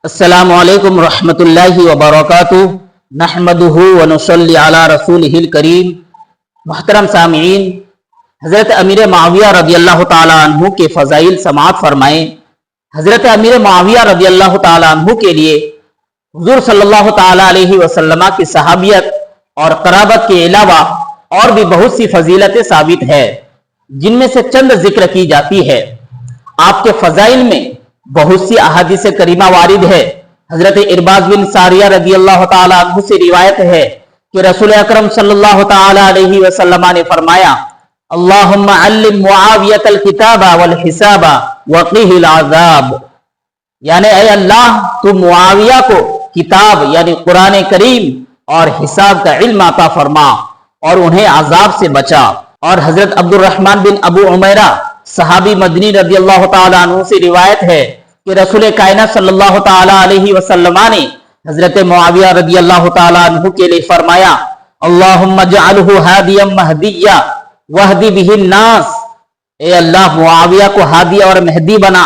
السلام علیکم ورحمۃ اللہ وبرکاتہ نحمدہ ونصلی علی رسولہ الکریم۔ محترم سامعین، حضرت امیر معاویہ رضی اللہ تعالی عنہ کے فضائل سماعت فرمائیں۔ حضرت امیر معاویہ رضی اللہ تعالی عنہ کے لیے حضور صلی اللہ تعالی علیہ وسلم کی صحابیت اور قرابت کے علاوہ اور بھی بہت سی فضیلتیں ثابت ہے، جن میں سے چند ذکر کی جاتی ہے۔ آپ کے فضائل میں بہت سی احادیث کریمہ وارد ہے۔ حضرت ارباز بن ساریہ رضی اللہ تعالی عنہ سے روایت ہے کہ رسول اکرم صلی اللہ تعالی علیہ وسلم نے فرمایا، اللہم علم معاویۃ الکتاب والحساب وقیہ العذاب، یعنی اے اللہ تو معاویہ کو کتاب یعنی قرآن کریم اور حساب کا علم عطا فرما اور انہیں عذاب سے بچا۔ اور حضرت عبد الرحمن بن ابو عمیرہ صحابی مدنی رضی اللہ تعالی عنہ سے روایت ہے کہ رسول کائنات صلی اللہ تعالی علیہ وسلم نے حضرت معاویہ رضی اللہ تعالی عنہ کے لیے فرمایا، اللہم اجعلہ ہادیا مہدیا وہدی بہ الناس، اے اللہ معاویہ کو ہادی اور مہدی بنا،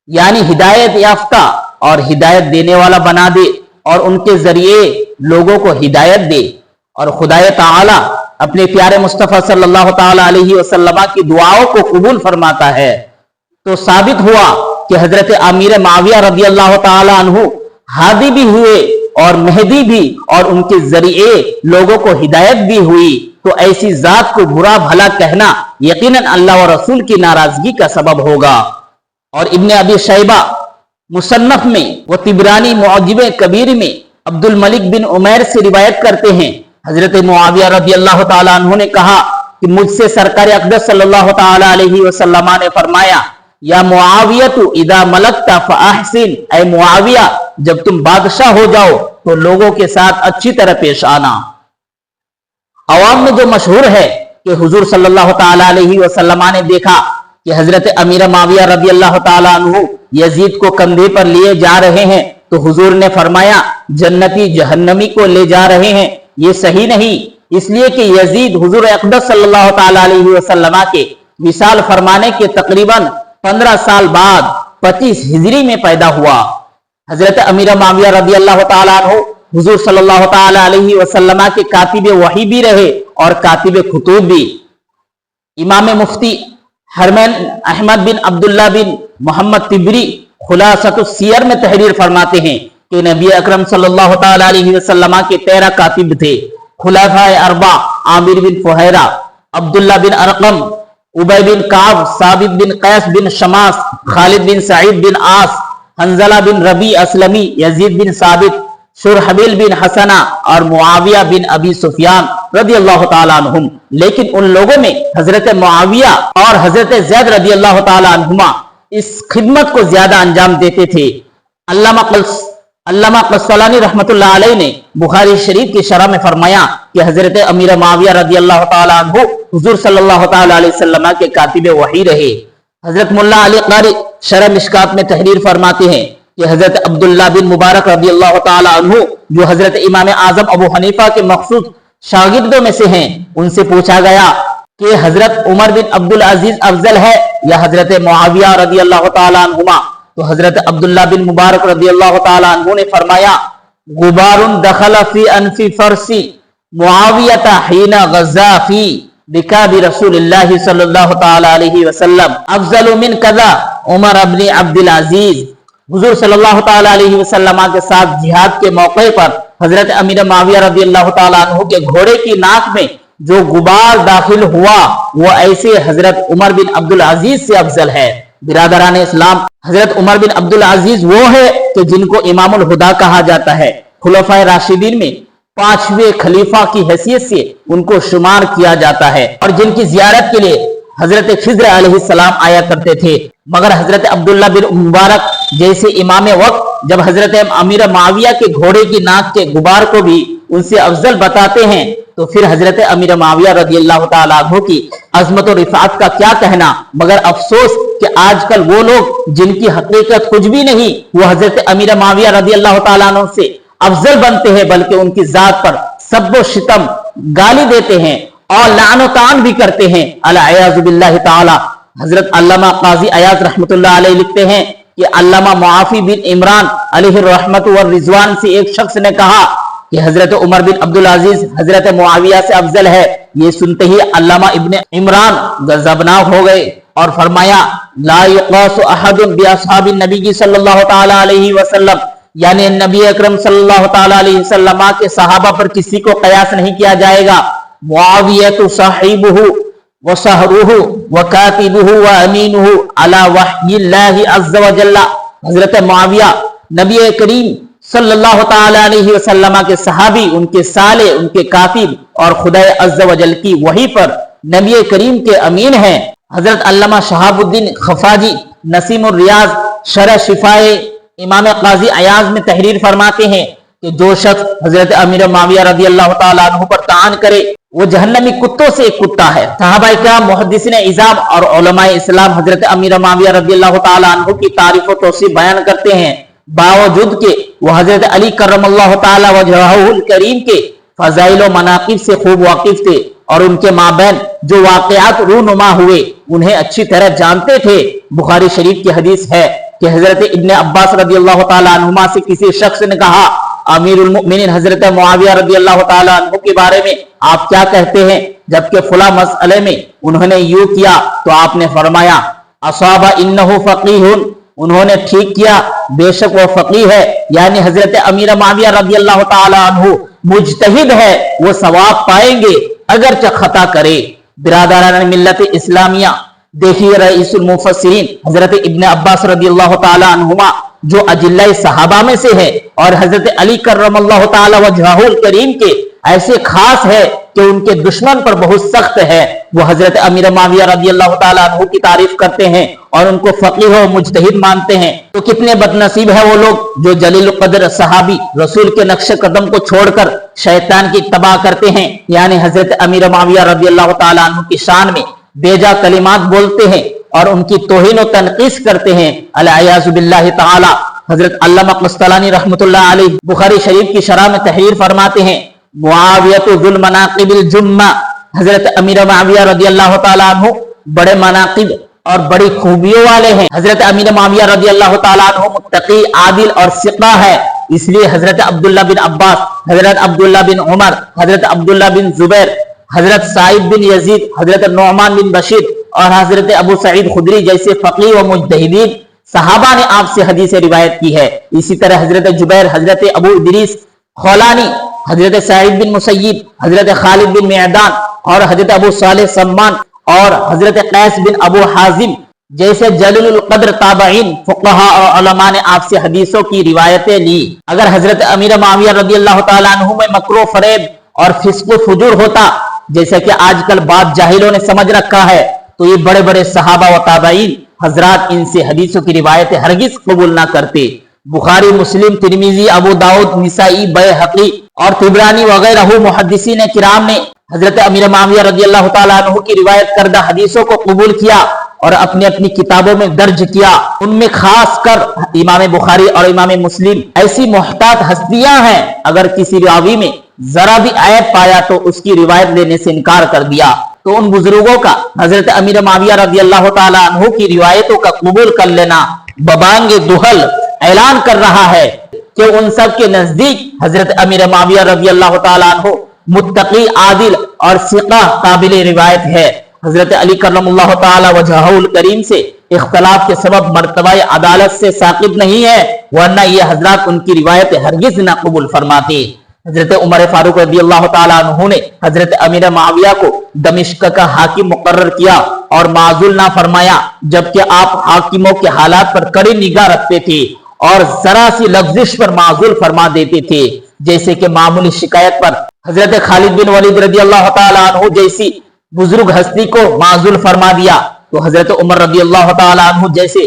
یعنی ہدایت یافتہ اور ہدایت دینے والا بنا دے اور ان کے ذریعے لوگوں کو ہدایت دے۔ اور خدائے تعالی اپنے پیارے مصطفیٰ صلی اللہ تعالی علیہ وسلم کی دعاؤں کو قبول فرماتا ہے۔ تو ثابت ہوا کہ حضرت امیر معاویہ رضی اللہ تعالی عنہ ہادی بھی ہوئے اور مہدی بھی، اور ان کے ذریعے لوگوں کو ہدایت بھی ہوئی۔ تو ایسی ذات کو برا بھلا کہنا یقیناً اللہ و رسول کی ناراضگی کا سبب ہوگا۔ اور ابن ابی شیبہ مصنف میں و طبرانی معجم کبیر میں عبد الملک بن عمیر سے روایت کرتے ہیں، حضرت معاویہ رضی اللہ تعالی عنہ نے کہا کہ مجھ سے سرکار اقدس صلی اللہ تعالی علیہ وسلم نے فرمایا، یا معاویۃ اذا ملکت فاحسن، اے معاویہ جب تم بادشاہ ہو جاؤ تو لوگوں کے ساتھ اچھی طرح پیش آنا۔ عوام میں جو مشہور ہے کہ حضور صلی اللہ تعالی علیہ وسلم نے دیکھا کہ حضرت امیر معاویہ رضی اللہ تعالی عنہ یزید کو کندھے پر لیے جا رہے ہیں، تو حضور نے فرمایا جنتی جہنمی کو لے جا رہے ہیں، یہ صحیح نہیں، اس لیے کہ یزید حضور اقدس صلی اللہ تعالی علیہ وسلم کے وصال فرمانے کے تقریباً 15 سال بعد 25 ہجری میں پیدا ہوا۔ حضرت امیر معاویہ رضی اللہ تعالی عنہ حضور صلی اللہ تعالی علیہ وسلم کے کاتب وحی بھی رہے اور کاتب خطوط بھی۔ امام مفتی حرمین احمد بن عبداللہ بن محمد طبری خلاصۃ السیر میں تحریر فرماتے ہیں کہ نبی اکرم صلی اللہ تعالی علیہ وسلم کے 13 کاتب تھے، خلفائے اربع عامر بن فہیرہ، عبداللہ بن ارقم، ابی بن کعب، ثابت بن قیس بن شماس، خالد بن سعید بن عاص، حنظلہ بن ربیع اسلمی، یزید بن ثابت، شرحبیل بن حسنہ اور معاویہ بن ابی سفیان رضی اللہ تعالی عنہم۔ لیکن ان لوگوں میں حضرت معاویہ اور حضرت زید رضی اللہ تعالی عنہما اس خدمت کو زیادہ انجام دیتے تھے۔ علامہ قسطلانی رحمۃ اللہ علیہ نے بخاری شریف کی شرح میں فرمایا کہ حضرت امیر معاویہ رضی اللہ تعالی عنہ حضور صلی اللہ تعالی علیہ وسلم کے کاتب وحی رہے۔ حضرت ملا علی قاری شرح مشکات میں تحریر فرماتے ہیں کہ حضرت عبداللہ بن مبارک رضی اللہ تعالی عنہ جو حضرت امام اعظم ابو حنیفہ کے مخصوص شاگردوں میں سے ہیں، ان سے پوچھا گیا کہ حضرت عمر بن عبدالعزیز افضل ہے یا حضرت معاویہ رضی اللہ تعالی عنہما؟ تو حضرت عبداللہ بن مبارک رضی اللہ تعالی عنہ نے فرمایا، غبار دخل فی انف فرسی معاویۃ حین غزا فی رکاب رسول اللہ صلی اللہ تعالی علیہ وسلم افضل من کذا عمر ابن عبدالعزیز۔ حضور صلی اللہ تعالی علیہ وسلم کے ساتھ جہاد کے موقع پر حضرت امیر معاویہ رضی اللہ تعالی عنہ کے گھوڑے کی ناک میں جو غبار داخل ہوا وہ ایسے حضرت عمر بن عبدالعزیز سے افضل ہے۔ برادران اسلام، حضرت عمر بن عبدالعزیز وہ ہے کہ جن کو امام الہدا کہا جاتا ہے۔ خلفائے راشدین میں 5ویں خلیفہ کی حیثیت سے ان کو شمار کیا جاتا ہے، اور جن کی زیارت کے لیے حضرت خضر علیہ السلام آیا کرتے تھے۔ مگر حضرت عبداللہ بن مبارک جیسے امام وقت جب حضرت امیر معاویہ کے گھوڑے کی ناک کے غبار کو بھی ان سے افضل بتاتے ہیں، تو پھر حضرت امیر معاویہ رضی اللہ تعالیٰ عنہ کی عظمت و رفعت کا کیا کہنا۔ مگر افسوس کہ آج کل وہ لوگ جن کی حقیقت کچھ بھی نہیں، وہ حضرت امیر معاویہ رضی اللہ تعالیٰ عنہ سے افضل بنتے ہیں، بلکہ ان کی ذات پر سب و شتم گالی دیتے ہیں اور لعن و طعن بھی کرتے ہیں، العیاذ باللہ تعالی۔ حضرت علامہ قاضی ایاز رحمۃ اللہ علیہ لکھتے ہیں کہ علامہ معافی بن عمران علیہ الرحمت والرضوان سے ایک شخص نے کہا کہ حضرت عمر بن عبدالعزیز حضرت معاویہ سے افضل ہے۔ یہ سنتے ہی علامہ ابن عمران غضبناک ہو گئے اور فرمایا لا یقاس احد باصحاب النبی صلی اللہ تعالی علیہ وسلم، یعنی نبی اکرم صلی اللہ تعالی علیہ وسلم کے صحابہ پر کسی کو قیاس نہیں کیا جائے گا۔ معاویہ صاحبہ وصہرہ وکاتبہ وامینہ علی وحی اللہ عز وجل، حضرت معاویہ نبی کریم صلی اللہ تعالی علیہ وسلم کے صحابی، ان کے سالے، ان کے کاتب اور خدا عز و جل کی وحی پر نبی کریم کے امین ہیں۔ حضرت علامہ شہاب الدین خفاجی نسیم الریاض شرح شفائے امام قاضی عیاض میں تحریر فرماتے ہیں کہ جو شخص حضرت امیر معاویہ رضی اللہ تعالیٰ عنہ پر طعن کرے وہ جہنمی کتوں سے ایک کتا ہے۔ صحابہ کرام، محدثین اعظام اور علماء اسلام حضرت امیر معاویہ رضی اللہ تعالیٰ عنہ کی تعریف و توصیف بیان کرتے ہیں، باوجود کہ وہ حضرت علی کرم اللہ تعالی وجہہ الکریم کے فضائل و مناقب سے خوب واقف تھے اور ان کے مابین جو واقعات رونما ہوئے انہیں اچھی طرح جانتے تھے۔ بخاری شریف کی حدیث ہے کہ حضرت ابن عباس رضی اللہ تعالی عنہما سے کسی شخص نے کہا امیر المؤمنین حضرت معاویہ رضی اللہ تعالی عنہ کے بارے میں آپ کیا کہتے ہیں، جبکہ فلاں مسئلے میں انہوں نے یوں کیا تو آپ نے فرمایا اصاب انہ فقیہ، انہوں نے ٹھیک کیا، بے شک وہ فقیہ ہے، یعنی حضرت امیر معاویہ رضی اللہ تعالی عنہ مجتہد ہے، وہ ثواب پائیں گے اگرچہ خطا کرے۔ برادران ملت اسلامیہ، دیکھیے رئیس المفسرین حضرت ابن عباس رضی اللہ تعالی عنہما جو اجلہ صحابہ میں سے ہے اور حضرت علی کرم اللہ تعالی وجہہ الکریم کے ایسے خاص ہے کہ ان کے دشمن پر بہت سخت ہے، وہ حضرت امیر معاویہ رضی اللہ تعالیٰ عنہ کی تعریف کرتے ہیں اور ان کو فقیہ و مجتہد مانتے ہیں، تو کتنے بد نصیب ہے وہ لوگ جو جلیل القدر صحابی رسول کے نقش قدم کو چھوڑ کر شیطان کی اتباع کرتے ہیں، یعنی حضرت امیر معاویہ رضی اللہ تعالیٰ عنہ کی شان میں بیجا کلمات بولتے ہیں اور ان کی توہین و تنقیص کرتے ہیں، العیاذ باللہ تعالی۔ حضرت علامہ قسطلانی رحمۃ اللہ علیہ بخاری شریف کی شرح میں تحریر فرماتے ہیں معاویۃ ذو المناقب الجمہ، حضرت امیر معاویہ رضی اللہ تعالیٰ عنہ بڑے مناقب اور بڑی خوبیوں والے ہیں۔ حضرت امیر معاویہ رضی اللہ تعالیٰ عنہ متقی، عادل اور ثقہ ہے، اس لیے حضرت عبداللہ بن عباس، حضرت عبداللہ بن عمر، حضرت عبداللہ بن زبیر، حضرت سعید بن یزید، حضرت نعمان بن بشیر اور حضرت ابو سعید خدری جیسے فقیہ و مجتہدین صحابہ نے آپ سے حدیث روایت کی ہے۔ اسی طرح حضرت جبیر، حضرت ابو ادریس خولانی، حضرت سعید بن مسیب، حضرت خالد بن معدان اور حضرت ابو صالح سمان اور حضرت قیس بن ابو حازم جیسے جلیل القدر تابعین، فقہاء اور علماء نے آپ سے حدیثوں کی روایتیں لی۔ اگر حضرت امیر معاویہ رضی اللہ تعالیٰ عنہ میں مکر و فریب اور فسق و فجور ہوتا جیسے کہ آج کل بعض جاہلوں نے سمجھ رکھا ہے تو یہ بڑے بڑے صحابہ و تابعین حضرات ان سے حدیثوں کی روایتیں ہرگز قبول نہ کرتے۔ بخاری، مسلم، ترمذی، ابو داؤد، نسائی، بیہقی اور طبرانی وغیرہ محدثین کرام نے حضرت امیر معاویہ رضی اللہ تعالیٰ عنہ کی روایت کردہ حدیثوں کو قبول کیا اور اپنی اپنی کتابوں میں درج کیا۔ ان میں خاص کر امام بخاری اور امام مسلم ایسی محتاط ہستیاں ہیں، اگر کسی راوی میں ذرا بھی عیب پایا تو اس کی روایت لینے سے انکار کر دیا۔ تو ان بزرگوں کا حضرت امیر معاویہ رضی اللہ تعالیٰ عنہ کی روایتوں کا قبول کر لینا ببانگ دہل اعلان کر رہا ہے کہ ان سب کے نزدیک حضرت امیر معاویہ رضی اللہ تعالیٰ عنہ متقی، عادل اور ثقہ قابل روایت ہے۔ حضرت علی کرم اللہ تعالی وجہہ الکریم سے اختلاف کے سبب مرتبہ عدالت سے ثاقب نہیں ہے، ورنہ یہ حضرات ان کی روایت ہرگز نہ قبول فرماتے۔ حضرت عمر فاروق رضی اللہ تعالیٰ عنہ نے حضرت امیر معاویہ کو دمشق کا حاکم مقرر کیا اور معزول نہ فرمایا، جبکہ آپ حاکموں کے حالات پر کڑی نگاہ رکھتے تھے اور ذرا سی لغزش پر معزول فرما دیتے تھے، جیسے کہ معمولی شکایت پر حضرت خالد بن ولید رضی اللہ تعالیٰ عنہ جیسی بزرگ ہستی کو معزول فرما دیا تو حضرت عمر رضی اللہ تعالیٰ عنہ جیسے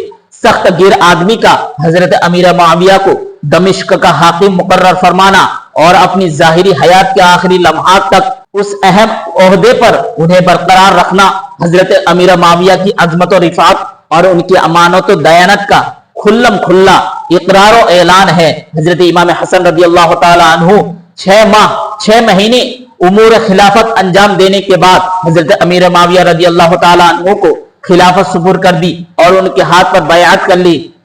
سخت گیر آدمی کا حضرت امیر معاویہ کو دمشق کا حاکم مقرر فرمانا اور اپنی ظاہری حیات کے آخری لمحات تک اس اہم عہدے پر انہیں برقرار رکھنا حضرت امیر معاویہ کی عظمت و رفعت اور ان کی امانت و دیانت کا کھلم کھلا اقرار و اعلان ہے۔ حضرت امام حسن رضی اللہ تعالیٰ عنہ 6 مہینے امور خلافت انجام دینے کے بعد حضرت امیر معاویہ رضی اللہ تعالیٰ عنہ کو خلافت سپرد کر دی اور ان کے ہاتھ پر بیعت کر لی۔